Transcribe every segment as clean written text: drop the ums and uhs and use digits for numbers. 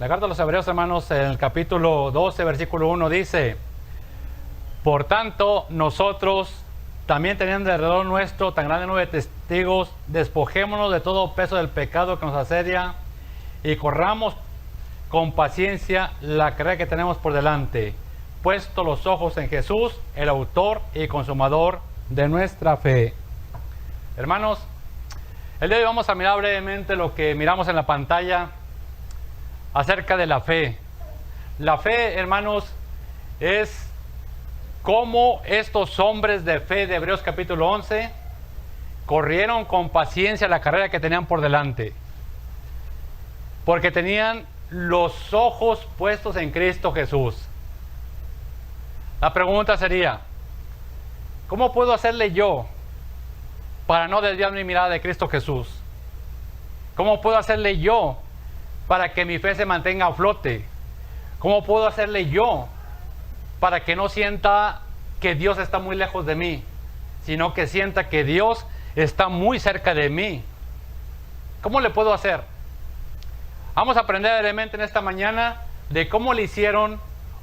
La carta a los Hebreos, hermanos, en el capítulo 12, versículo 1 dice: por tanto, nosotros, también teniendo alrededor nuestro tan grande nube de testigos, despojémonos de todo peso del pecado que nos asedia y corramos con paciencia la carrera que tenemos por delante, puesto los ojos en Jesús, el autor y consumador de nuestra fe. Hermanos, el día de hoy vamos a mirar brevemente lo que miramos en la pantalla acerca de la fe. La fe, hermanos, es cómo estos hombres de fe de Hebreos capítulo 11 corrieron con paciencia la carrera que tenían por delante, porque tenían los ojos puestos en Cristo Jesús. La pregunta sería: ¿cómo puedo hacerle yo para no desviar mi mirada de Cristo Jesús? ¿Cómo puedo hacerle yo para que mi fe se mantenga a flote? ¿Cómo puedo hacerle yo para que no sienta que Dios está muy lejos de mí, sino que sienta que Dios está muy cerca de mí? ¿Cómo le puedo hacer? Vamos a aprender brevemente en esta mañana de cómo le hicieron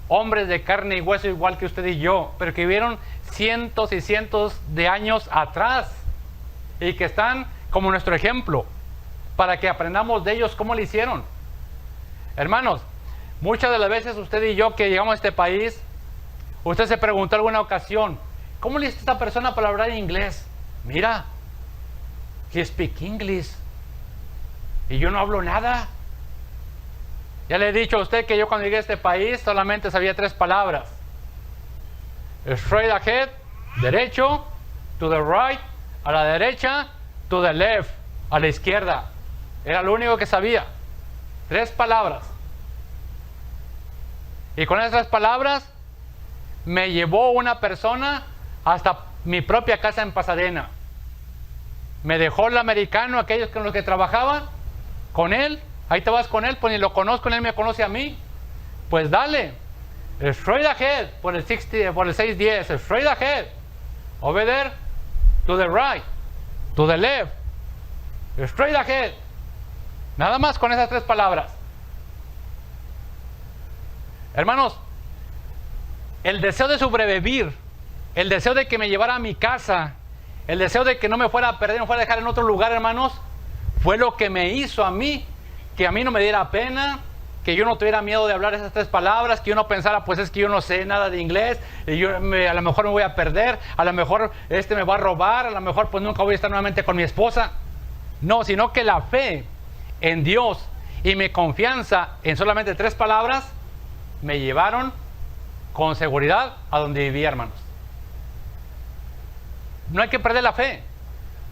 hombres de carne y hueso igual que usted y yo, pero que vivieron cientos y cientos de años atrás y que están como nuestro ejemplo, para que aprendamos de ellos cómo le hicieron. Hermanos, muchas de las veces usted y yo que llegamos a este país, usted se preguntó alguna ocasión: ¿cómo le hizo esta persona para hablar inglés? Mira, he speak English y yo no hablo nada. Ya le he dicho a usted que yo cuando llegué a este país solamente sabía 3 palabras: straight ahead, derecho; to the right, a la derecha; to the left, a la izquierda. Era lo único que sabía. 3 palabras. Y con esas 3 palabras me llevó una persona hasta mi propia casa en Pasadena. Me dejó el americano, aquellos con los que trabajaba, con él. Ahí te vas con él, pues ni lo conozco, ni él me conoce a mí. Pues dale, straight ahead, por el 610, straight ahead. Over there, to the right, to the left, straight ahead. Nada más con esas 3 palabras. Hermanos, el deseo de sobrevivir, el deseo de que me llevara a mi casa, el deseo de que no me fuera a perder, no fuera a dejar en otro lugar, hermanos, fue lo que me hizo a mí, que a mí no me diera pena, que yo no tuviera miedo de hablar esas 3 palabras, que yo no pensara, pues es que yo no sé nada de inglés, y a lo mejor me voy a perder, a lo mejor me va a robar, a lo mejor pues nunca voy a estar nuevamente con mi esposa. No, sino que la fe en Dios y mi confianza en solamente 3 palabras me llevaron con seguridad a donde vivía, hermanos. No hay que perder la fe,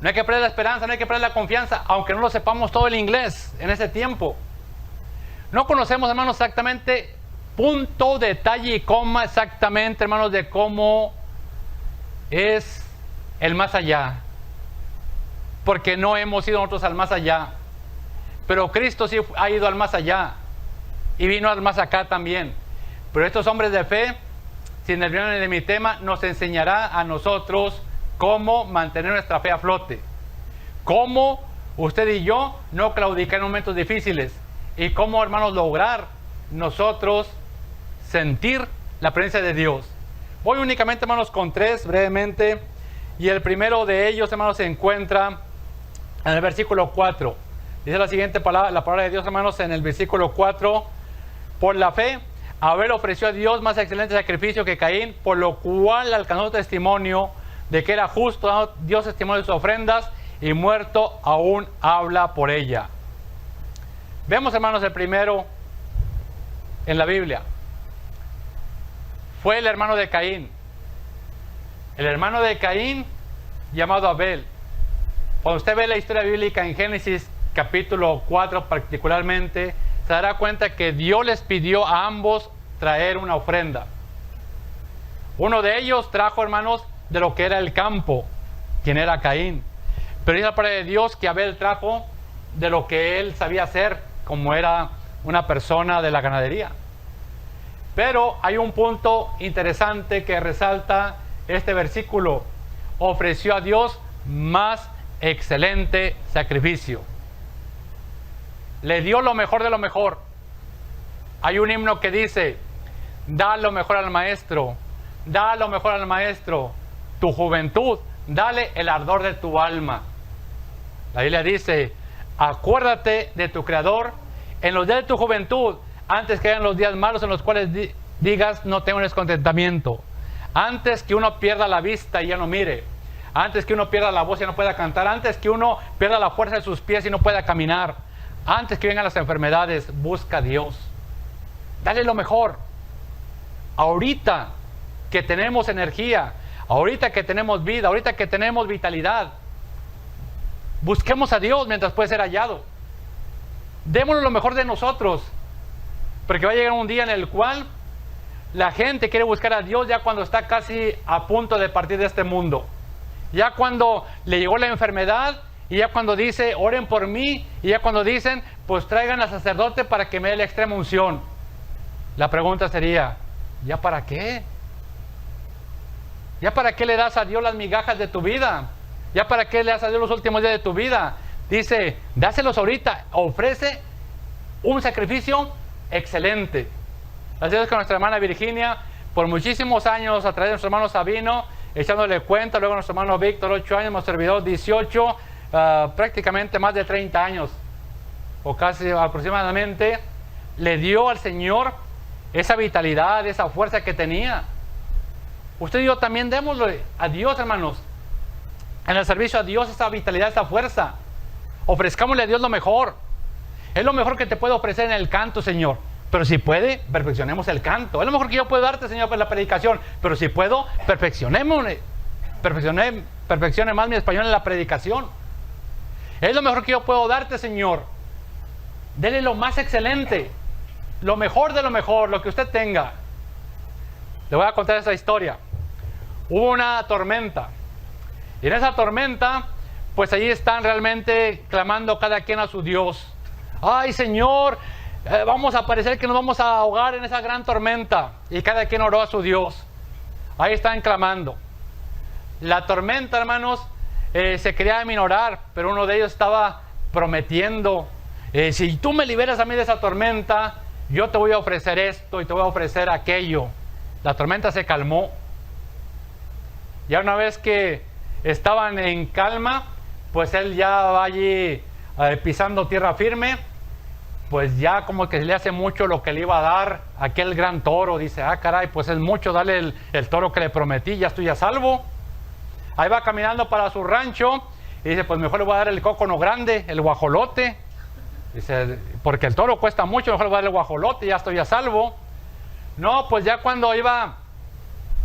no hay que perder la esperanza, no hay que perder la confianza, aunque no lo sepamos todo el inglés en ese tiempo. No conocemos, hermanos, exactamente punto, detalle y coma exactamente, hermanos, de cómo es el más allá, porque no hemos ido nosotros al más allá. Pero Cristo sí ha ido al más allá y vino al más acá también. Pero estos hombres de fe, sin desviarme de mi tema, nos enseñará a nosotros cómo mantener nuestra fe a flote, cómo usted y yo no claudicar en momentos difíciles, y cómo, hermanos, lograr nosotros sentir la presencia de Dios. Voy únicamente, hermanos, con 3 brevemente, y el primero de ellos, hermanos, se encuentra en el versículo 4. Dice la siguiente palabra, la palabra de Dios, hermanos, en el versículo 4: por la fe Abel ofreció a Dios más excelente sacrificio que Caín, por lo cual alcanzó testimonio de que era justo, dando Dios testimonio de sus ofrendas, y muerto aún habla por ella. Vemos, hermanos, el primero en la Biblia fue el hermano de Caín. El hermano de Caín, llamado Abel. Cuando usted ve la historia bíblica en Génesis capítulo 4 particularmente, se dará cuenta que Dios les pidió a ambos traer una ofrenda. Uno de ellos trajo, hermanos, de lo que era el campo, quien era Caín. Pero dice la palabra de Dios que Abel trajo de lo que él sabía hacer, como era una persona de la ganadería. Pero hay un punto interesante que resalta este versículo: ofreció a Dios más excelente sacrificio. Le dio lo mejor de lo mejor. Hay un himno que dice, da lo mejor al maestro, da lo mejor al maestro, tu juventud, dale el ardor de tu alma. La Biblia dice, acuérdate de tu Creador en los días de tu juventud, antes que hayan los días malos en los cuales digas, no tengo descontentamiento. Antes que uno pierda la vista y ya no mire, antes que uno pierda la voz y no pueda cantar, antes que uno pierda la fuerza de sus pies y no pueda caminar, antes que vengan las enfermedades, busca a Dios. Dale lo mejor. Ahorita que tenemos energía, ahorita que tenemos vida, ahorita que tenemos vitalidad, busquemos a Dios mientras puede ser hallado. Démosle lo mejor de nosotros, porque va a llegar un día en el cual la gente quiere buscar a Dios ya cuando está casi a punto de partir de este mundo. Ya cuando le llegó la enfermedad, y ya cuando dice, oren por mí, y ya cuando dicen, pues traigan al sacerdote para que me dé la extrema unción. La pregunta sería, ¿ya para qué? ¿Ya para qué le das a Dios las migajas de tu vida? ¿Ya para qué le das a Dios los últimos días de tu vida? Dice, dáselos ahorita, ofrece un sacrificio excelente. Así es que nuestra hermana Virginia, por muchísimos años, a través de nuestro hermano Sabino, echándole cuenta, luego nuestro hermano Víctor, 8 años, nuestro servidor 18, prácticamente más de 30 años, o casi aproximadamente, le dio al Señor esa vitalidad, esa fuerza que tenía. Usted y yo también démosle a Dios, hermanos, en el servicio a Dios, esa vitalidad, esa fuerza. Ofrezcámosle a Dios lo mejor. Es lo mejor que te puede ofrecer en el canto, Señor. Pero si puede, perfeccionemos el canto. Es lo mejor que yo puedo darte, Señor, para la predicación. Pero si puedo, perfeccionémosle. Perfeccione más mi español en la predicación. Es lo mejor que yo puedo darte, Señor. Dele lo más excelente. Lo mejor de lo mejor, lo que usted tenga. Le voy a contar esa historia. Hubo una tormenta. Y en esa tormenta, pues allí están realmente clamando cada quien a su Dios. Ay, Señor, vamos a parecer que nos vamos a ahogar en esa gran tormenta. Y cada quien oró a su Dios. Ahí están clamando. La tormenta, hermanos, se quería aminorar, pero uno de ellos estaba prometiendo, si tú me liberas a mí de esa tormenta, yo te voy a ofrecer esto y te voy a ofrecer aquello. La tormenta se calmó. Ya una vez que estaban en calma, pues él ya va allí pisando tierra firme, pues ya como que le hace mucho lo que le iba a dar aquel gran toro. Dice, ah, caray, pues es mucho darle el toro que le prometí, ya estoy a salvo. Ahí va caminando para su rancho y dice, pues mejor le voy a dar el cócono grande, el guajolote. Dice, porque el toro cuesta mucho, mejor le voy a dar el guajolote, ya estoy a salvo. No, pues ya cuando iba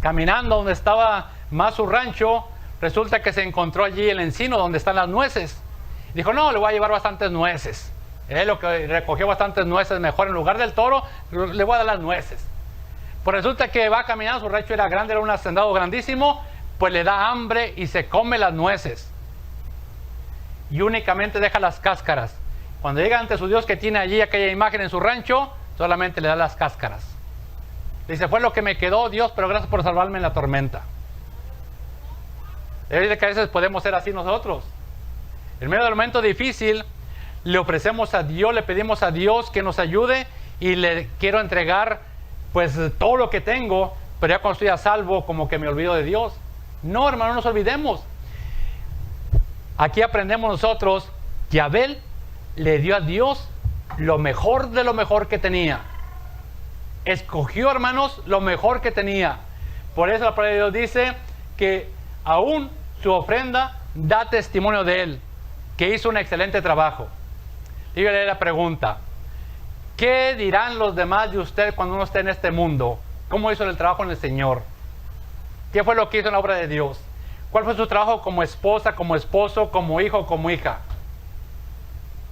caminando donde estaba más su rancho, resulta que se encontró allí el encino donde están las nueces. Dijo, no, le voy a llevar bastantes nueces. Él lo que recogió bastantes nueces, mejor en lugar del toro, le voy a dar las nueces. Pues resulta que va caminando, su rancho era grande, era un hacendado grandísimo, pues le da hambre y se come las nueces. Y únicamente deja las cáscaras. Cuando llega ante su Dios que tiene allí aquella imagen en su rancho, solamente le da las cáscaras. Dice, fue lo que me quedó, Dios, pero gracias por salvarme en la tormenta. Es decir, que a veces podemos ser así nosotros. En medio del momento difícil, le ofrecemos a Dios, le pedimos a Dios que nos ayude y le quiero entregar pues todo lo que tengo, pero ya cuando estoy a salvo, como que me olvido de Dios. No, hermano, no nos olvidemos. Aquí aprendemos nosotros que Abel le dio a Dios lo mejor de lo mejor que tenía. Escogió, hermanos, lo mejor que tenía. Por eso la palabra de Dios dice que aún su ofrenda da testimonio de él, que hizo un excelente trabajo. Dígale la pregunta, ¿qué dirán los demás de usted cuando uno esté en este mundo? ¿Cómo hizo el trabajo en el Señor? ¿Qué fue lo que hizo en la obra de Dios? ¿Cuál fue su trabajo como esposa, como esposo, como hijo, como hija?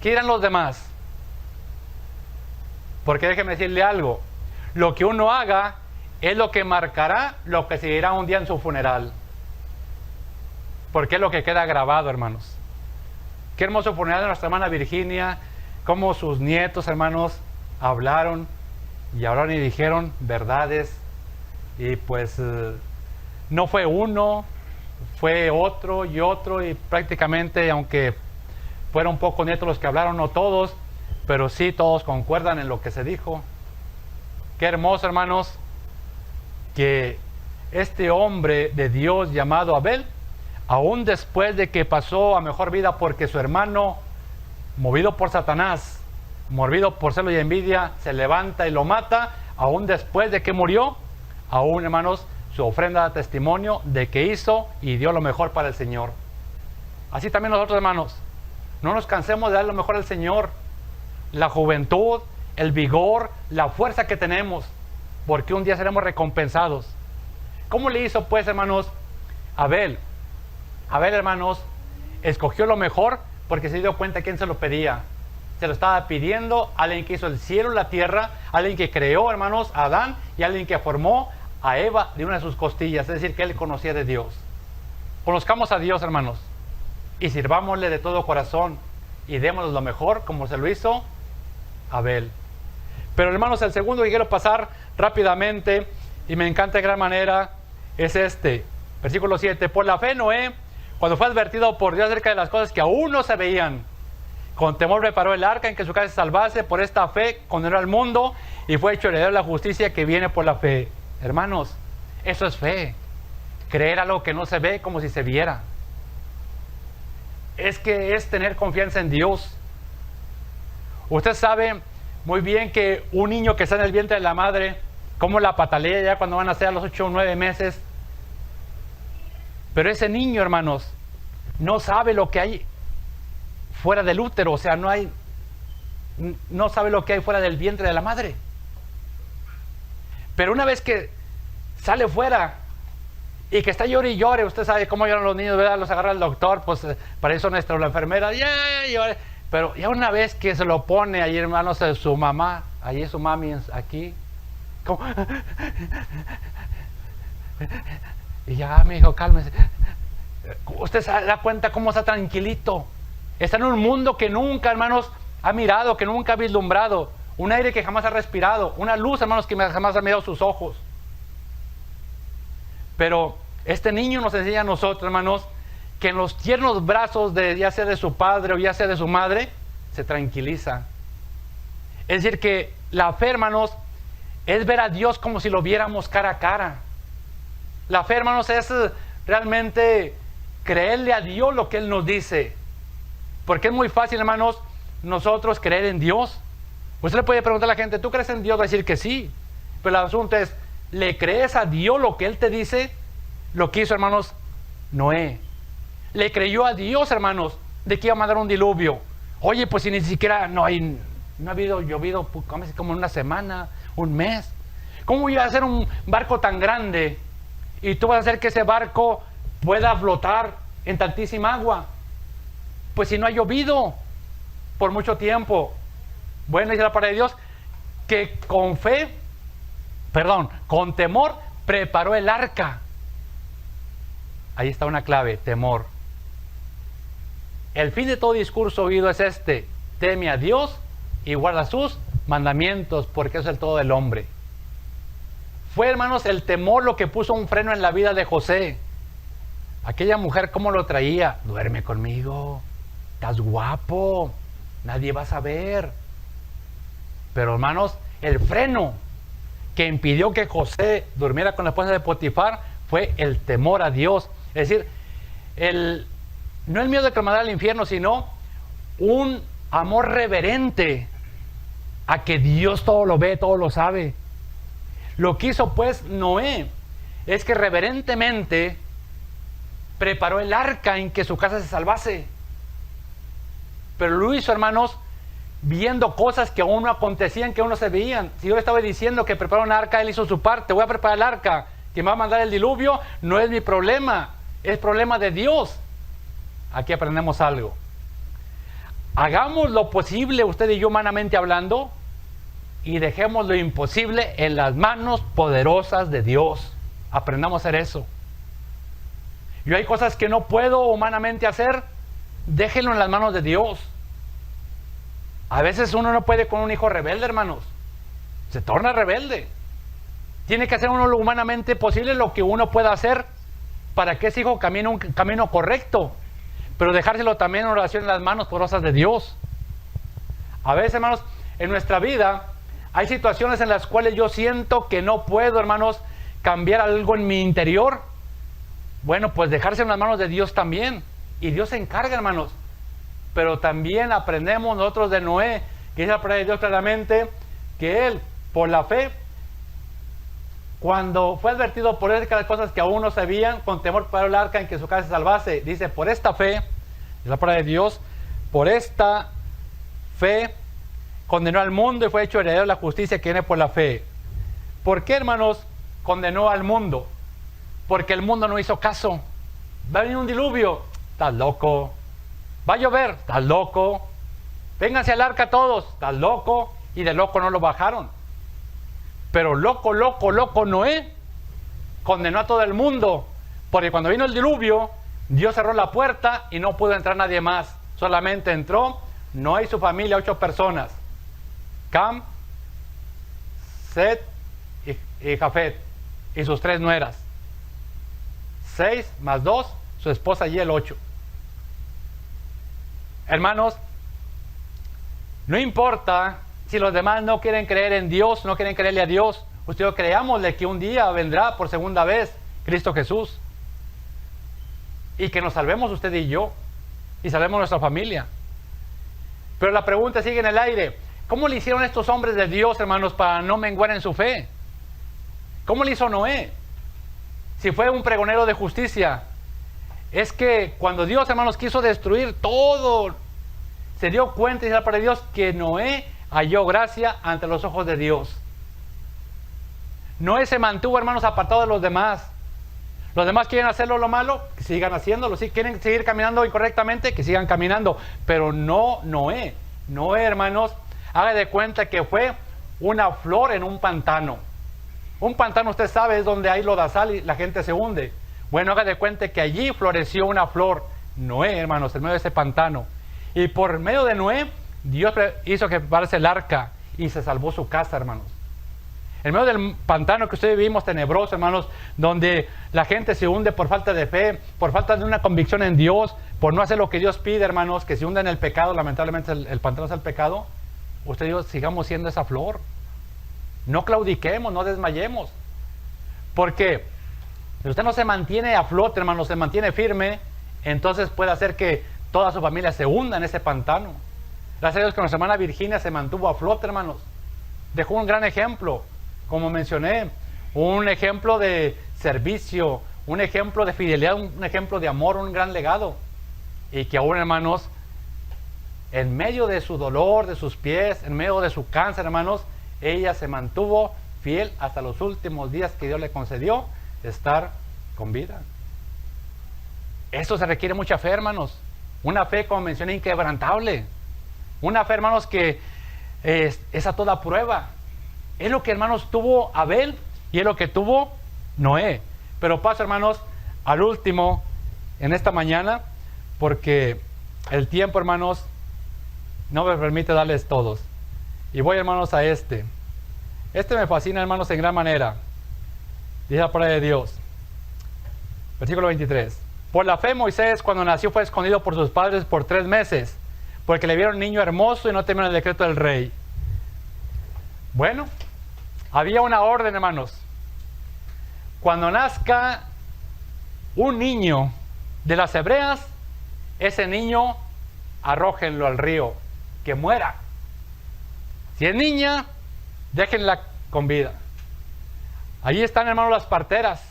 ¿Qué dirán los demás? Porque déjeme decirle algo, lo que uno haga es lo que marcará lo que se dirá un día en su funeral. Porque es lo que queda grabado, hermanos. Qué hermoso funeral de nuestra hermana Virginia, cómo sus nietos, hermanos, hablaron y dijeron verdades. Y pues no fue uno, fue otro y prácticamente, aunque fueron pocos nietos los que hablaron, no todos, pero sí todos concuerdan en lo que se dijo. Qué hermoso, hermanos, que este hombre de Dios llamado Abel, aún después de que pasó a mejor vida porque su hermano, movido por Satanás, movido por celo y envidia, se levanta y lo mata, aún después de que murió, aún, hermanos, su ofrenda da testimonio de que hizo y dio lo mejor para el Señor. Así también nosotros, hermanos, no nos cansemos de dar lo mejor al Señor. La juventud, el vigor, la fuerza que tenemos, porque un día seremos recompensados. ¿Cómo le hizo, pues, hermanos, Abel? Abel, hermanos, escogió lo mejor porque se dio cuenta quién se lo pedía. Se lo estaba pidiendo alguien que hizo el cielo y la tierra, alguien que creó, hermanos, a Adán, y alguien que formó a Eva de una de sus costillas, es decir, que él conocía de Dios. Conozcamos a Dios, hermanos, y sirvámosle de todo corazón, y démosle lo mejor, como se lo hizo Abel. Pero, hermanos, el segundo que quiero pasar rápidamente, y me encanta de gran manera, es este, versículo 7. Por la fe Noé, cuando fue advertido por Dios acerca de las cosas que aún no se veían, con temor preparó el arca en que su casa se salvase. Por esta fe condenó al mundo y fue hecho heredero de la justicia que viene por la fe. Hermanos, eso es fe. Creer algo que no se ve como si se viera. Es que es tener confianza en Dios. Usted sabe muy bien que un niño que está en el vientre de la madre, cómo la patalea ya cuando van a ser a los 8 o 9 meses. Pero ese niño, hermanos, no sabe lo que hay fuera del útero, o sea, no sabe lo que hay fuera del vientre de la madre. Pero una vez que sale fuera y que está llore y llore, usted sabe cómo lloran los niños, ¿verdad? Los agarra el doctor, pues para eso nuestra la enfermera, llore. Pero ya una vez que se lo pone ahí, hermanos, su mamá, allí su mami, aquí, como, y ya, mi hijo, cálmese. Usted se da cuenta cómo está tranquilito. Está en un mundo que nunca, hermanos, ha mirado, que nunca ha vislumbrado. Un aire que jamás ha respirado. Una luz, hermanos, que jamás ha mirado sus ojos. Pero este niño nos enseña a nosotros, hermanos, que en los tiernos brazos de ya sea de su padre o ya sea de su madre, se tranquiliza. Es decir, que la fe, hermanos, es ver a Dios como si lo viéramos cara a cara. La fe, hermanos, es realmente creerle a Dios lo que Él nos dice. Porque es muy fácil, hermanos, nosotros creer en Dios. Usted le puede preguntar a la gente, ¿tú crees en Dios? Va a decir que sí. Pero el asunto es, ¿le crees a Dios lo que Él te dice? Lo que hizo, hermanos, Noé. Le creyó a Dios, hermanos, de que iba a mandar un diluvio. Oye, pues si ni siquiera no ha habido llovido como una semana, un mes. ¿Cómo iba a ser un barco tan grande? Y tú vas a hacer que ese barco pueda flotar en tantísima agua. Pues si no ha llovido por mucho tiempo. Bueno, dice la palabra de Dios que con temor preparó el arca. Ahí está una clave, temor. El fin de todo discurso oído es este: teme a Dios y guarda sus mandamientos, porque es el todo del hombre. Fue, hermanos, el temor lo que puso un freno en la vida de José. Aquella mujer, ¿cómo lo traía? Duerme conmigo, estás guapo, nadie va a saber. Pero, hermanos, el freno que impidió que José durmiera con la esposa de Potifar fue el temor a Dios. Es decir, no el miedo de que lo mandara al infierno, sino un amor reverente a que Dios todo lo ve, todo lo sabe. Lo que hizo, pues, Noé es que reverentemente preparó el arca en que su casa se salvase. Pero lo hizo, hermanos, viendo cosas que aún no acontecían, que aún no se veían. Si yo le estaba diciendo que preparó un arca, él hizo su parte. Voy a preparar el arca. ¿Quién va a mandar el diluvio? No es mi problema, es problema de Dios. Aquí aprendemos algo. Hagamos lo posible, usted y yo, humanamente hablando, y dejemos lo imposible en las manos poderosas de Dios. Aprendamos a hacer eso. Yo hay cosas que no puedo humanamente hacer, déjenlo en las manos de Dios. A veces uno no puede con un hijo rebelde, hermanos. Se torna rebelde. Tiene que hacer uno lo humanamente posible, lo que uno pueda hacer para que ese hijo camine un camino correcto. Pero dejárselo también en oración en las manos poderosas de Dios. A veces, hermanos, en nuestra vida Hay situaciones en las cuales yo siento que no puedo, hermanos, cambiar algo en mi interior. Bueno, pues dejarse en las manos de Dios también. Y Dios se encarga, hermanos. Pero también aprendemos nosotros de Noé, que dice la palabra de Dios claramente, que él, por la fe, cuando fue advertido por él que las cosas que aún no se veían, con temor preparó el arca en que su casa se salvase. Dice, por esta fe, es la palabra de Dios, por esta fe condenó al mundo y fue hecho heredero de la justicia que viene por la fe. ¿Por qué, hermanos, condenó al mundo? Porque el mundo no hizo caso. Va a venir un diluvio, estás loco. Va a llover, estás loco. Vénganse al arca todos, estás loco. Y de loco no lo bajaron. Pero loco Noé condenó a todo el mundo. Porque cuando vino el diluvio, Dios cerró la puerta y no pudo entrar nadie más. Solamente entró Noé y su familia, 8 personas. Cam, Set y Jafet. Y sus 3 nueras. 6 más 2, su esposa y el 8. Hermanos, no importa si los demás no quieren creer en Dios, no quieren creerle a Dios. Usted y yo creámosle que un día vendrá por segunda vez Cristo Jesús. Y que nos salvemos usted y yo. Y salvemos nuestra familia. Pero la pregunta sigue en el aire. ¿Cómo le hicieron estos hombres de Dios, hermanos, para no menguar en su fe? ¿Cómo le hizo Noé? Si fue un pregonero de justicia. Es que cuando Dios, hermanos, quiso destruir todo, se dio cuenta, dice la palabra de Dios, que Noé halló gracia ante los ojos de Dios. Noé se mantuvo, hermanos, apartado de los demás. Los demás quieren hacerlo lo malo, que sigan haciéndolo. Si quieren seguir caminando incorrectamente, que sigan caminando. Pero no Noé. Noé, hermanos, haga de cuenta que fue una flor en un pantano. Un pantano, usted sabe, es donde hay lodazal y la gente se hunde. Bueno, haga de cuenta que allí floreció una flor. Noé, hermanos, en medio de ese pantano. Y por medio de Noé, Dios hizo que preparase el arca y se salvó su casa, hermanos. En medio del pantano que ustedes vivimos tenebroso, hermanos, donde la gente se hunde por falta de fe, por falta de una convicción en Dios, por no hacer lo que Dios pide, hermanos, que se hunde en el pecado, lamentablemente el pantano es el pecado. Usted y yo sigamos siendo esa flor. No claudiquemos, no desmayemos. Porque si usted no se mantiene a flote, hermanos, se mantiene firme, entonces puede hacer que toda su familia se hunda en ese pantano. Gracias a Dios que nuestra hermana Virginia se mantuvo a flote, hermanos. Dejó un gran ejemplo, como mencioné, un ejemplo de servicio, un ejemplo de fidelidad, un ejemplo de amor, un gran legado. Y que aún, hermanos, en medio de su dolor, de sus pies, en medio de su cáncer, hermanos, ella se mantuvo fiel hasta los últimos días que Dios le concedió estar con vida. Eso se requiere mucha fe, hermanos. Una fe, como mencioné, inquebrantable. Una fe, hermanos, que es a toda prueba. Es lo que, hermanos, tuvo Abel y es lo que tuvo Noé. Pero paso, hermanos, al último en esta mañana, porque el tiempo, hermanos, no me permite darles todos. Y voy, hermanos, a este. Este me fascina, hermanos, en gran manera. Dice la palabra de Dios. Versículo 23. Por la fe Moisés, cuando nació, fue escondido por sus padres por 3 meses, porque le vieron niño hermoso y no temieron el decreto del rey. Bueno, había una orden, hermanos. Cuando nazca un niño de las hebreas, ese niño arrójenlo al río, que muera. Si es niña, déjenla con vida. Allí están, hermanos, las parteras.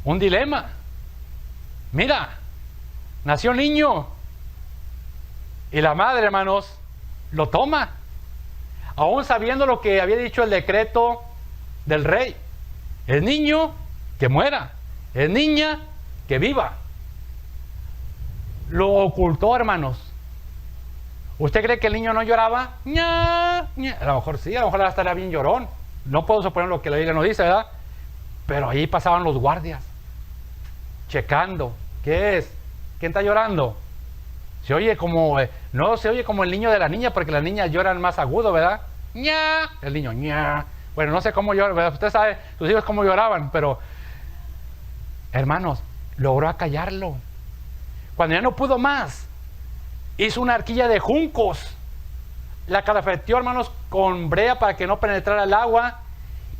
Un dilema. Mira, nació un niño y la madre, hermanos, lo toma, aún sabiendo lo que había dicho el decreto del rey. Es niño, que muera. Es niña, que viva. Lo ocultó, hermanos. ¿Usted cree que el niño no lloraba? ¡Ña! ¡Ña! A lo mejor sí, a lo mejor estaría bien llorón. No puedo suponer lo que la Biblia nos dice, ¿verdad? Pero ahí pasaban los guardias, checando. ¿Qué es? ¿Quién está llorando? Se oye como... no se oye como el niño de la niña, porque las niñas lloran más agudo, ¿verdad? ¡Ña! El niño, ¡ña! Bueno, no sé cómo llora, ¿verdad? Usted sabe sus hijos cómo lloraban, pero... hermanos, logró acallarlo. Cuando ya no pudo más, hizo una arquilla de juncos. la calafeteó, hermanos, con brea para que no penetrara el agua,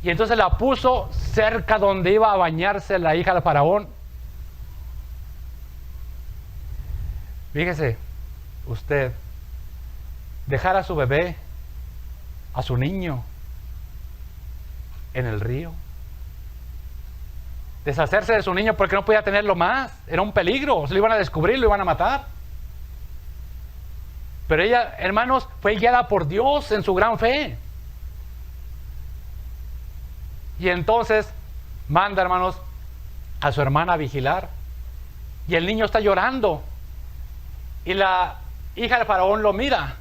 y entonces la puso cerca donde iba a bañarse la hija del faraón. Fíjese, usted, dejar a su bebé, a su niño, en el río. Deshacerse de su niño porque no podía tenerlo más. Era un peligro, se lo iban a descubrir, lo iban a matar. Pero ella, hermanos, fue guiada por Dios en su gran fe. Y entonces manda, hermanos, a su hermana a vigilar. Y el niño está llorando. Y la hija del faraón lo mira.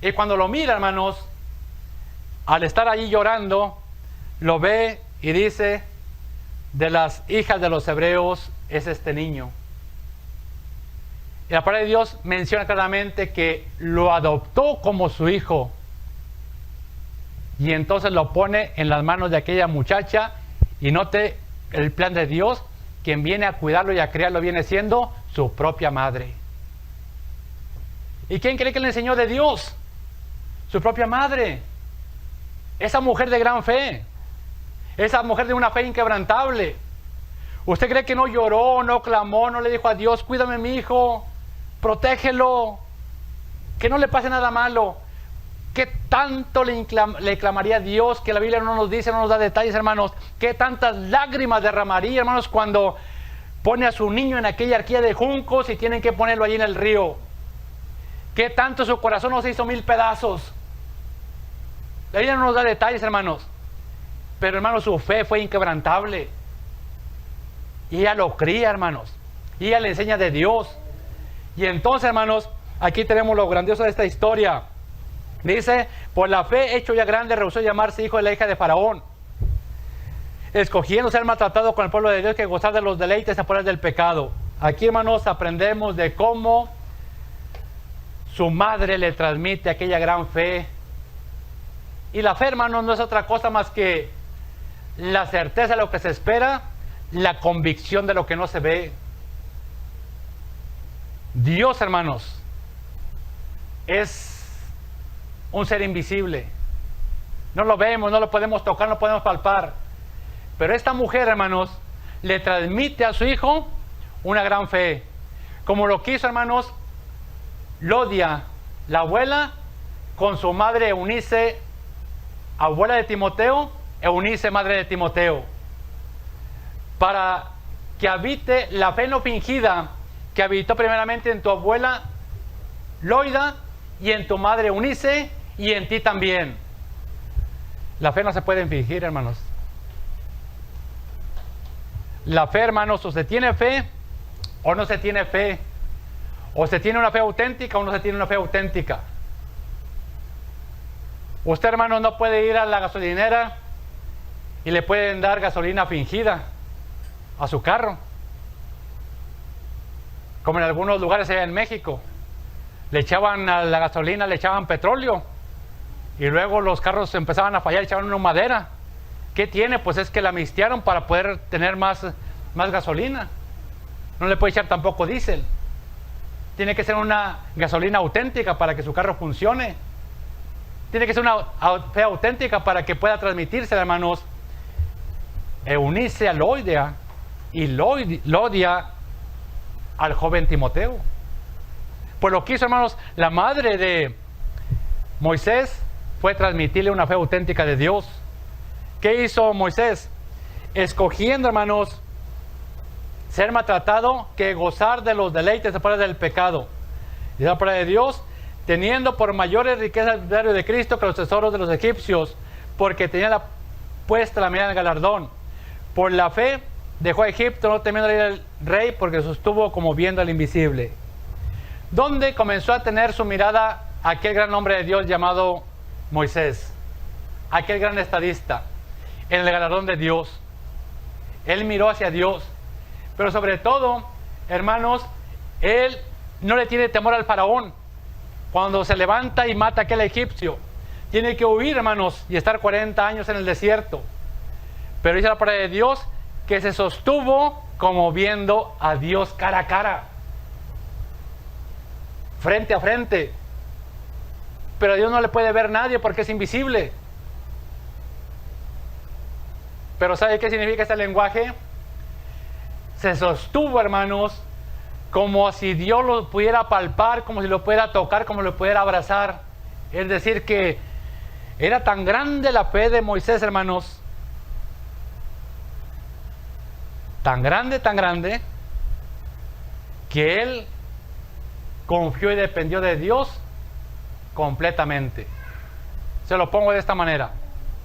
Y cuando lo mira, hermanos, al estar allí llorando, lo ve y dice: de las hijas de los hebreos es este niño. Y la palabra de Dios menciona claramente que lo adoptó como su hijo. Y entonces lo pone en las manos de aquella muchacha. Y note el plan de Dios: quien viene a cuidarlo y a criarlo viene siendo su propia madre. ¿Y quién cree que le enseñó de Dios? Su propia madre. Esa mujer de gran fe. Esa mujer de una fe inquebrantable. ¿Usted cree que no lloró, no clamó, no le dijo a Dios: cuídame mi hijo, protégelo, que no le pase nada malo? ¿Qué tanto le clamaría a Dios? Que la Biblia no nos dice, no nos da detalles, hermanos. ¿Qué tantas lágrimas derramaría, hermanos, cuando pone a su niño en aquella arquilla de juncos y tienen que ponerlo allí en el río? ¿Qué tanto su corazón no se hizo 1000 pedazos? La Biblia no nos da detalles, hermanos. Pero, hermanos, su fe fue inquebrantable. Y ella lo cría, hermanos. Y ella le enseña de Dios. Y entonces, hermanos, aquí tenemos lo grandioso de esta historia. Dice: por la fe, hecho ya grande, rehusó llamarse hijo de la hija de Faraón, escogiendo ser maltratado con el pueblo de Dios que gozar de los deleites a fuera del pecado. Aquí, hermanos, aprendemos de cómo su madre le transmite aquella gran fe. Y la fe, hermanos, no es otra cosa más que la certeza de lo que se espera, la convicción de lo que no se ve. Dios, hermanos, es un ser invisible. No lo vemos, no lo podemos tocar, no lo podemos palpar. Pero esta mujer, hermanos, le transmite a su hijo una gran fe. Como lo quiso, hermanos, Lodia, la abuela, con su madre Eunice, abuela de Timoteo, Eunice, madre de Timoteo. Para que habite la fe no fingida que habitó primeramente en tu abuela Loida y en tu madre Eunice y en ti también. La fe no se puede fingir, hermanos. La fe, hermanos, o se tiene fe o no se tiene fe. O se tiene una fe auténtica o no se tiene una fe auténtica. Usted, hermano, no puede ir a la gasolinera y le pueden dar gasolina fingida a su carro. Como en algunos lugares allá en México. Le echaban a la gasolina, le echaban petróleo. Y luego los carros empezaban a fallar, echaban una madera. ¿Qué tiene? Pues es que la mixtearon para poder tener más gasolina. No le puede echar tampoco diésel. Tiene que ser una gasolina auténtica para que su carro funcione. Tiene que ser una fe auténtica para que pueda transmitirse, hermanos. Eunice a Loida y Lodia al joven Timoteo. Pues lo que hizo, hermanos, la madre de Moisés fue transmitirle una fe auténtica de Dios. ¿Qué hizo Moisés? Escogiendo, hermanos, ser maltratado que gozar de los deleites afuera del pecado. Y la palabra de Dios: teniendo por mayores riquezas el diario de Cristo que los tesoros de los egipcios, porque tenía puesta la mirada en el galardón. Por la fe dejó a Egipto, no temiendo al rey, porque sostuvo como viendo al invisible. ¿Dónde comenzó a tener su mirada aquel gran hombre de Dios llamado Moisés? Aquel gran estadista. En el galardón de Dios. Él miró hacia Dios. Pero sobre todo, hermanos, él no le tiene temor al faraón. Cuando se levanta y mata a aquel egipcio, tiene que huir, hermanos, y estar 40 años en el desierto. Pero dice la palabra de Dios que se sostuvo como viendo a Dios cara a cara, frente a frente. pero a Dios no le puede ver nadie porque es invisible. Pero ¿sabe qué significa este lenguaje? Se sostuvo, hermanos, como si Dios lo pudiera palpar, como si lo pudiera tocar, como lo pudiera abrazar. Es decir, que era tan grande la fe de Moisés, hermanos, tan grande, que él confió y dependió de Dios completamente. Se lo pongo de esta manera,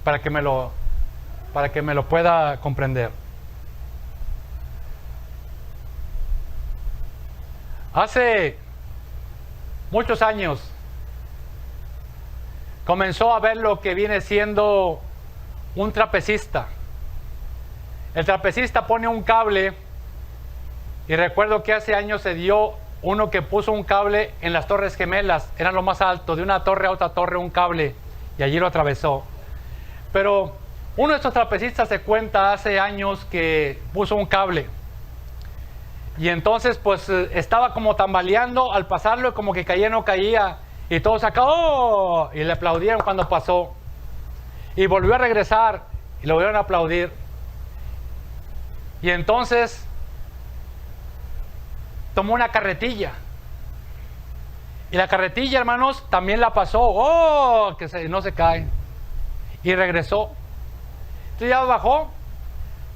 para que me lo pueda comprender. Hace muchos años comenzó a ver lo que viene siendo un trapecista. El trapecista pone un cable, y recuerdo que hace años se dio uno que puso un cable en las Torres Gemelas, era lo más alto, de una torre a otra torre un cable, y allí lo atravesó. Pero uno de estos trapecistas se cuenta hace años que puso un cable, y entonces pues estaba como tambaleando al pasarlo, como que caía no caía, y todos acá, ¡oh!, y le aplaudieron cuando pasó, y volvió a regresar y lo volvieron a aplaudir. Y entonces tomó una carretilla, y la carretilla, hermanos, también la pasó, ¡oh!, que no se cae, y regresó. Entonces ya bajó,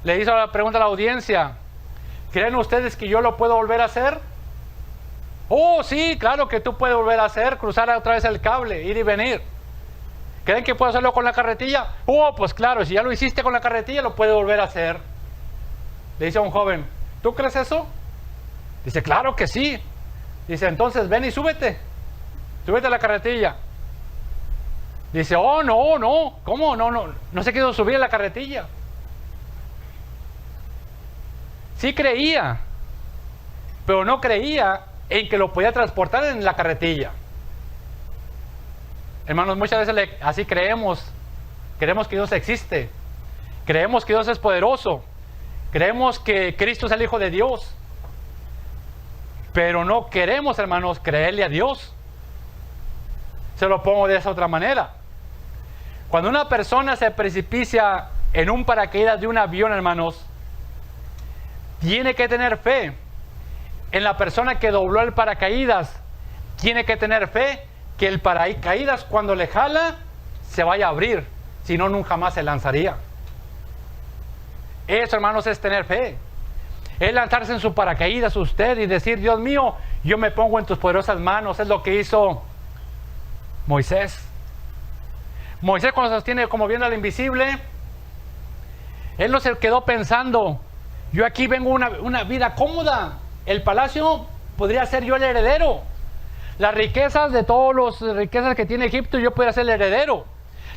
le hizo la pregunta a la audiencia: ¿creen ustedes que yo lo puedo volver a hacer? Oh, sí, claro que tú puedes volver a hacer, cruzar otra vez el cable, ir y venir. ¿Creen que puedo hacerlo con la carretilla? Oh, pues claro, si ya lo hiciste con la carretilla, lo puedes volver a hacer. Le dice a un joven: ¿tú crees eso? Dice: claro que sí. Dice: entonces ven y súbete a la carretilla. Dice: oh, no, ¿cómo? No se quiso subir a la carretilla. Sí creía, pero no creía en que lo podía transportar en la carretilla. Hermanos, muchas veces así creemos que Dios existe, creemos que Dios es poderoso, creemos que Cristo es el Hijo de Dios, pero no queremos, hermanos, creerle a Dios. Se lo pongo de esa otra manera. Cuando una persona se precipicia en un paracaídas de un avión, hermanos, tiene que tener fe en la persona que dobló el paracaídas. Tiene que tener fe que el paracaídas, cuando le jala, se vaya a abrir, si no, nunca más se lanzaría. Eso, hermanos, es tener fe. Es lanzarse en su paracaídas usted y decir: Dios mío, yo me pongo en tus poderosas manos. Es lo que hizo Moisés. Moisés, cuando se sostiene como viendo al invisible, él no se quedó pensando: yo aquí vengo una vida cómoda, el palacio podría ser yo el heredero, las riquezas de todas las riquezas que tiene Egipto, yo podría ser el heredero,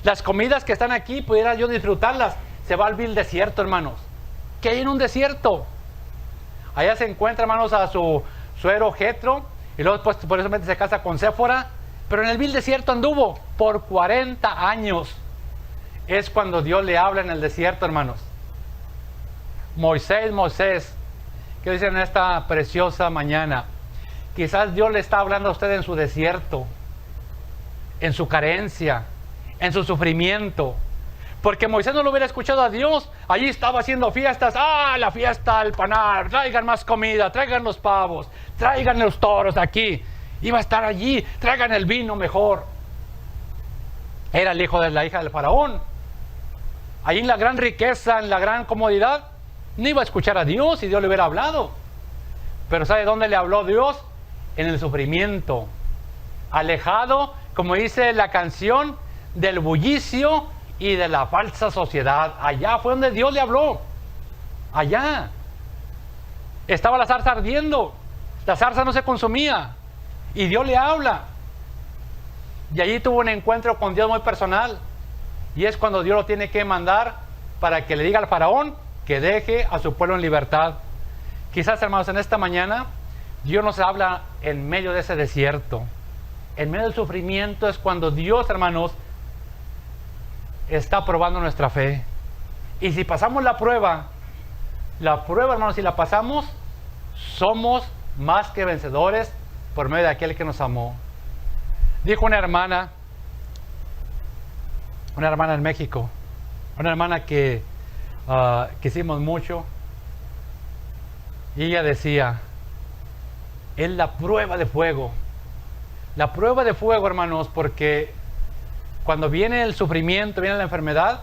las comidas que están aquí pudiera yo disfrutarlas. Se va al vil desierto, hermanos. ¿Qué hay en un desierto? Allá se encuentra, hermanos, a su suegro Jetro, y luego pues, por eso se casa con Séfora. Pero en el vil desierto anduvo por 40 años. Es cuando Dios le habla en el desierto, hermanos. Moisés, ¿qué dicen en esta preciosa mañana? Quizás Dios le está hablando a usted en su desierto, en su carencia, en su sufrimiento. Porque Moisés no lo hubiera escuchado a Dios. Allí estaba haciendo fiestas. La fiesta al panar. Traigan más comida, traigan los pavos, traigan los toros aquí. Iba a estar allí, traigan el vino mejor. Era el hijo de la hija del faraón. Allí en la gran riqueza, en la gran comodidad, no iba a escuchar a Dios si Dios le hubiera hablado. Pero ¿sabe dónde le habló Dios? En el sufrimiento. Alejado, como dice la canción, del bullicio y de la falsa sociedad. Allá fue donde Dios le habló. Allá. Estaba la zarza ardiendo. La zarza no se consumía. Y Dios le habla. Y allí tuvo un encuentro con Dios muy personal. Y es cuando Dios lo tiene que mandar para que le diga al faraón que deje a su pueblo en libertad. Quizás, hermanos, en esta mañana Dios nos habla en medio de ese desierto. En medio del sufrimiento es cuando Dios, hermanos, está probando nuestra fe. Y si pasamos la prueba, hermanos, si la pasamos, somos más que vencedores por medio de aquel que nos amó. Dijo una hermana una hermana en México, una hermana que quisimos mucho, y ella decía, es la prueba de fuego. La prueba de fuego, hermanos, porque cuando viene el sufrimiento, viene la enfermedad,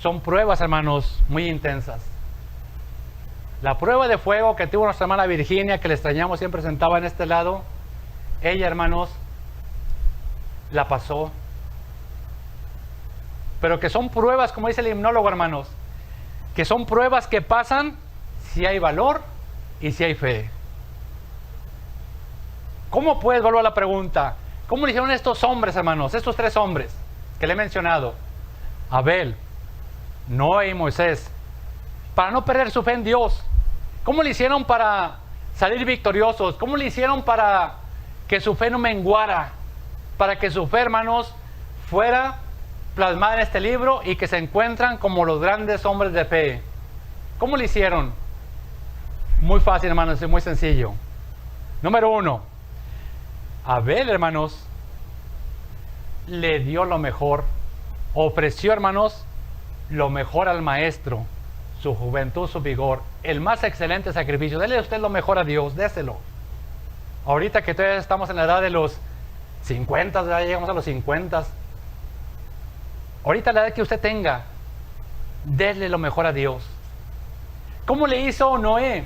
son pruebas, hermanos, muy intensas. La prueba de fuego que tuvo nuestra hermana Virginia, que le extrañamos, siempre sentaba en este lado, ella, hermanos, la pasó. Pero que son pruebas, como dice el himnólogo, hermanos, que son pruebas que pasan si hay valor y si hay fe. ¿Cómo pues, vuelvo a la pregunta, cómo le hicieron estos hombres, hermanos, estos tres hombres que le he mencionado, Abel, Noé y Moisés, para no perder su fe en Dios? ¿Cómo le hicieron para salir victoriosos? ¿Cómo le hicieron para que su fe no menguara? Para que su fe, hermanos, fuera plasmada en este libro y que se encuentran como los grandes hombres de fe. ¿Cómo le hicieron? Muy fácil, hermanos, es muy sencillo. Número 1, Abel, hermanos, le dio lo mejor. Ofreció, hermanos, lo mejor al maestro, su juventud, su vigor, el más excelente sacrificio. Dele usted lo mejor a Dios, déselo. Ahorita que todavía estamos en la edad de los 50, ya llegamos a los 50. Ahorita la edad que usted tenga, dele lo mejor a Dios. ¿Cómo le hizo Noé?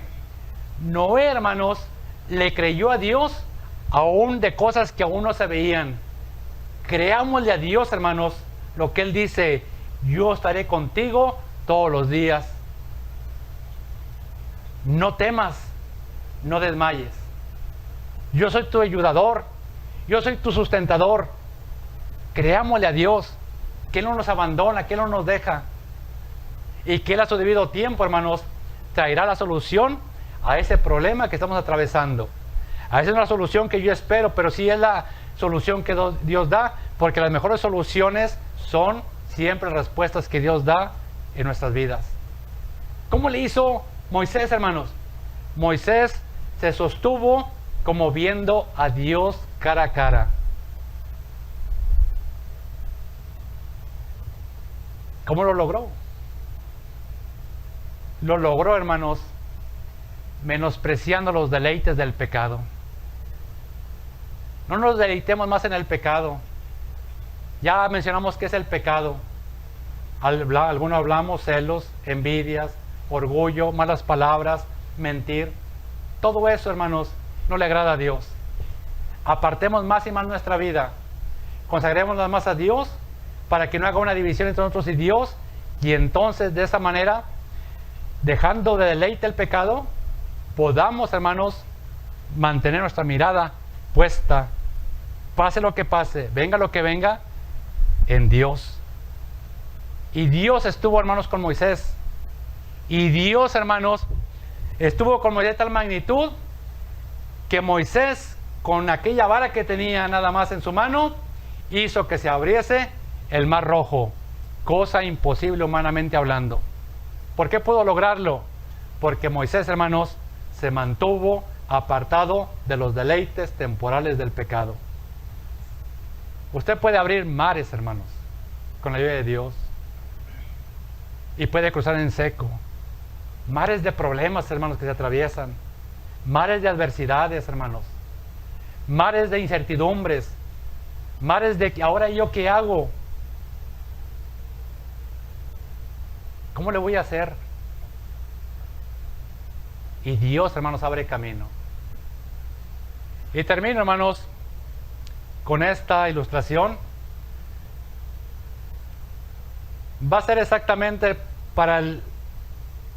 Noé, hermanos, le creyó a Dios aún de cosas que aún no se veían. Creámosle a Dios, hermanos, lo que Él dice, yo estaré contigo todos los días. No temas, no desmayes. Yo soy tu ayudador, yo soy tu sustentador. Creámosle a Dios, que Él no nos abandona, que Él no nos deja. Y que Él a su debido tiempo, hermanos, traerá la solución a ese problema que estamos atravesando. A veces no es una solución que yo espero, pero sí es la solución que Dios da, porque las mejores soluciones son siempre respuestas que Dios da en nuestras vidas. ¿Cómo le hizo Moisés, hermanos? Moisés se sostuvo como viendo a Dios cara a cara. ¿Cómo lo logró? Lo logró, hermanos, menospreciando los deleites del pecado. No nos deleitemos más en el pecado. Ya mencionamos qué es el pecado. Algunos hablamos celos, envidias, orgullo, malas palabras, mentir. Todo eso, hermanos, no le agrada a Dios. Apartemos más y más nuestra vida. Consagremos más a Dios para que no haga una división entre nosotros y Dios. Y entonces, de esa manera, dejando de deleite el pecado, podamos, hermanos, mantener nuestra mirada puesta, pase lo que pase, venga lo que venga, en Dios. Y Dios estuvo, hermanos, con Moisés. Y Dios, hermanos, estuvo con Moisés de tal magnitud que Moisés, con aquella vara que tenía nada más en su mano, hizo que se abriese el mar rojo, cosa imposible humanamente hablando. ¿Por qué pudo lograrlo? Porque Moisés, hermanos, se mantuvo apartado de los deleites temporales del pecado. Usted puede abrir mares, hermanos, con la ayuda de Dios, y puede cruzar en seco. Mares de problemas, hermanos, que se atraviesan. Mares de adversidades, hermanos. Mares de incertidumbres. Mares de ahora yo qué hago. ¿Cómo le voy a hacer? Y Dios, hermanos, abre camino. Y termino, hermanos, con esta ilustración. Va a ser exactamente para el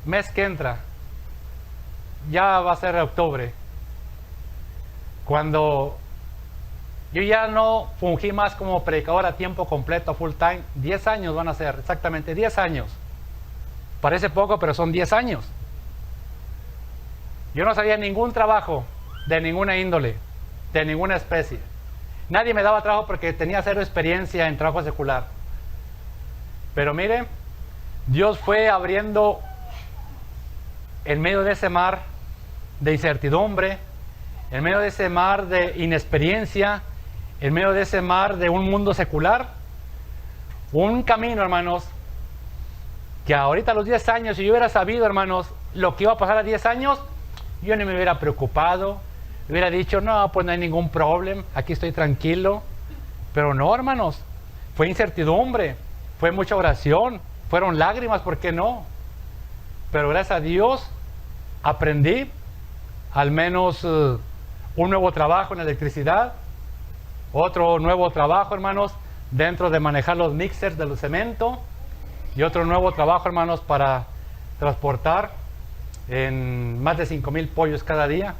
mes que entra. Ya va a ser octubre. Cuando yo ya no fungí más como predicador a tiempo completo, full time. 10 años van a ser, exactamente 10 años. Parece poco, pero son 10 años. Yo no sabía ningún trabajo de ninguna índole, de ninguna especie. Nadie me daba trabajo porque tenía cero experiencia en trabajo secular. Pero mire, Dios fue abriendo en medio de ese mar de incertidumbre, en medio de ese mar de inexperiencia, en medio de ese mar de un mundo secular, Un camino, hermanos, que ahorita a los 10 años, si yo hubiera sabido, hermanos, lo que iba a pasar a 10 años, yo ni me hubiera preocupado. Hubiera dicho, no, pues no hay ningún problema, aquí estoy tranquilo. Pero no, hermanos, fue incertidumbre, fue mucha oración, fueron lágrimas, ¿por qué no? Pero gracias a Dios aprendí al menos un nuevo trabajo en electricidad, otro nuevo trabajo, hermanos, dentro de manejar los mixers del cemento, y otro nuevo trabajo, hermanos, para transportar en más de 5,000 pollos cada día,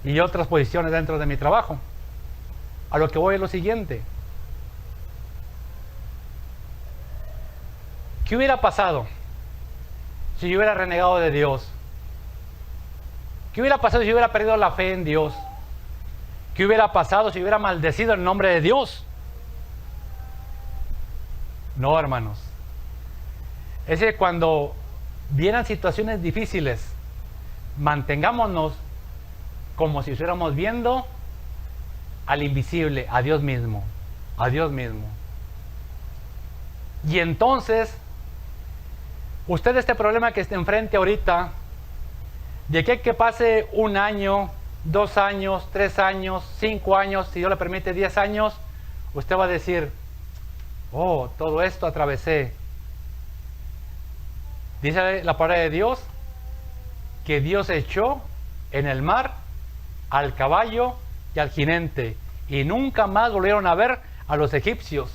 y otras posiciones dentro de mi trabajo. A lo que voy es lo siguiente. ¿Qué hubiera pasado si yo hubiera renegado de Dios? ¿Qué hubiera pasado si yo hubiera perdido la fe en Dios? ¿Qué hubiera pasado si hubiera maldecido el nombre de Dios? No, hermanos. Es que cuando vienen situaciones difíciles, mantengámonos como si estuviéramos viendo al invisible, a Dios mismo, a Dios mismo. Y entonces, usted este problema que está enfrente ahorita, de que pase 1 año, 2 años, 3 años, 5 años, si Dios le permite 10 años, usted va a decir, oh, todo esto atravesé. Dice la palabra de Dios que Dios echó en el mar al caballo y al jinete, y nunca más volvieron a ver a los egipcios,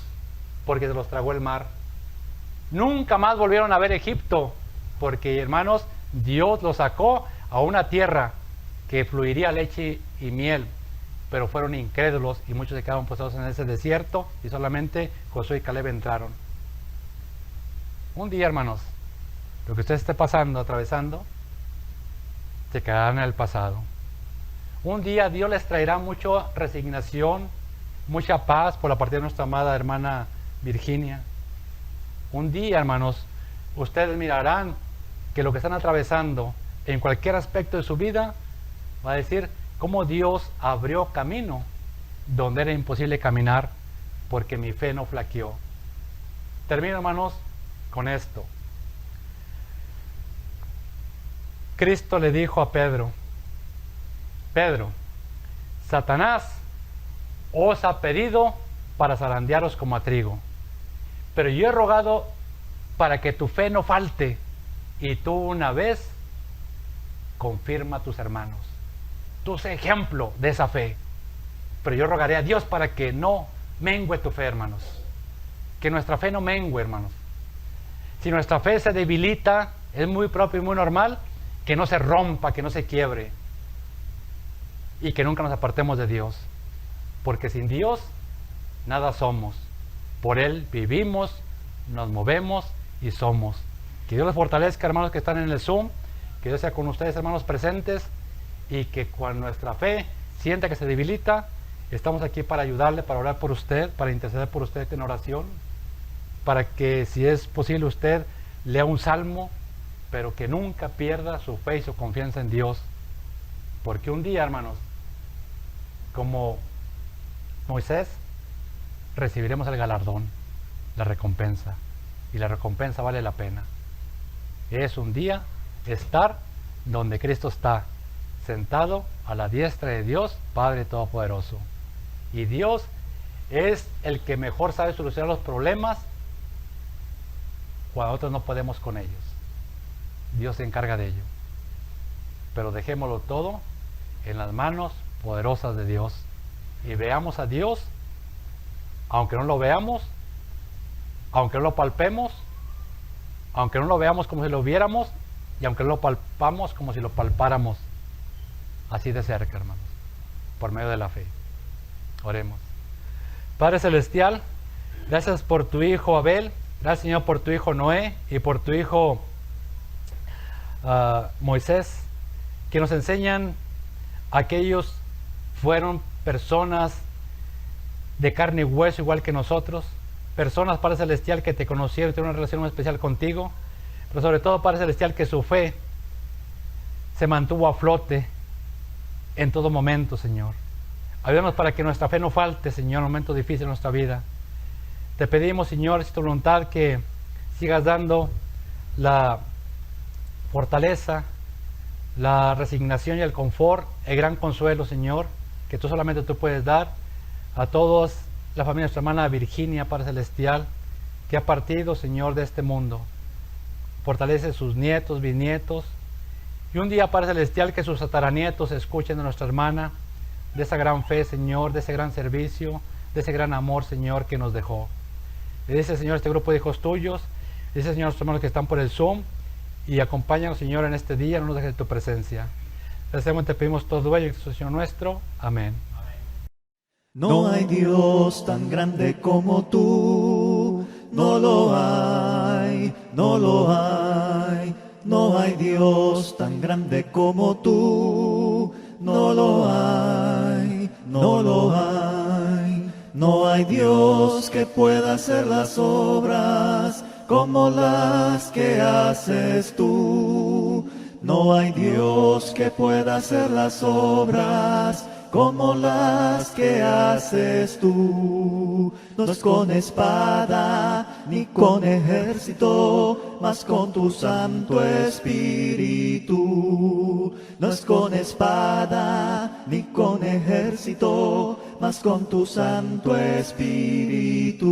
porque se los tragó el mar. Nunca más volvieron a ver Egipto, porque, hermanos, Dios los sacó a una tierra que fluiría leche y miel, pero fueron incrédulos y muchos se quedaron postrados en ese desierto, y solamente Josué y Caleb entraron. Un día, hermanos, lo que usted esté pasando, atravesando, se quedará en el pasado. Un día Dios les traerá mucha resignación, mucha paz por la partida de nuestra amada hermana Virginia. Un día, hermanos, ustedes mirarán que lo que están atravesando en cualquier aspecto de su vida, va a decir cómo Dios abrió camino donde era imposible caminar, porque mi fe no flaqueó. Termino, hermanos, con esto. Cristo le dijo a Pedro, Pedro, Satanás os ha pedido para zarandearos como a trigo, pero yo he rogado para que tu fe no falte, y tú una vez confirma a tus hermanos. Tú sé ejemplo de esa fe, pero yo rogaré a Dios para que no mengue tu fe, hermanos. Que nuestra fe no mengue, hermanos. Si nuestra fe se debilita, es muy propio y muy normal que no se rompa, que no se quiebre, y que nunca nos apartemos de Dios, porque sin Dios nada somos. Por Él vivimos, nos movemos y somos. Que Dios les fortalezca, hermanos que están en el Zoom, que Dios sea con ustedes, hermanos presentes, y que cuando nuestra fe sienta que se debilita, estamos aquí para ayudarle, para orar por usted, para interceder por usted en oración, para que, si es posible, usted lea un salmo, pero que nunca pierda su fe y su confianza en Dios, porque un día, hermanos, como Moisés, recibiremos el galardón, la recompensa, y la recompensa vale la pena. Es un día estar donde Cristo está, sentado a la diestra de Dios, Padre Todopoderoso. Y Dios es el que mejor sabe solucionar los problemas cuando nosotros no podemos con ellos. Dios se encarga de ello. Pero dejémoslo todo en las manos poderosas de Dios, y veamos a Dios, aunque no lo veamos, aunque no lo palpemos, aunque no lo veamos como si lo viéramos, y aunque no lo palpamos como si lo palpáramos, así de cerca, hermanos, por medio de la fe. Oremos. Padre Celestial, gracias por tu hijo Abel, gracias, Señor, por tu hijo Noé y por tu hijo Moisés, que nos enseñan a que ellos fueron personas de carne y hueso igual que nosotros, personas, Padre Celestial, que te conocieron y tuvieron una relación muy especial contigo, pero sobre todo, Padre Celestial, que su fe se mantuvo a flote en todo momento, Señor. Ayúdanos para que nuestra fe no falte, Señor, en momentos difíciles de nuestra vida. Te pedimos, Señor, si tu voluntad, que sigas dando la fortaleza, la resignación y el confort, el gran consuelo, Señor, que tú solamente tú puedes dar a todos la familia de nuestra hermana Virginia, Padre Celestial, que ha partido, Señor, de este mundo. Fortalece sus nietos, bisnietos, y un día, Padre Celestial, que sus tataranietos escuchen de nuestra hermana, de esa gran fe, Señor, de ese gran servicio, de ese gran amor, Señor, que nos dejó. Le dice, Señor, este grupo de hijos tuyos, dice, Señor, a nuestros hermanos que están por el Zoom, y acompáñanos, Señor, en este día, no nos dejes de tu presencia. Gracias, te pedimos todo ello, Señor nuestro. Amén. No hay Dios tan grande como tú, no lo hay, no lo hay. No hay Dios tan grande como tú, no lo hay, no lo hay. No hay Dios que pueda hacer las obras como las que haces tú. No hay Dios que pueda hacer las obras como las que haces tú. No es con espada ni con ejército, mas con tu Santo Espíritu. No es con espada ni con ejército, mas con tu Santo Espíritu.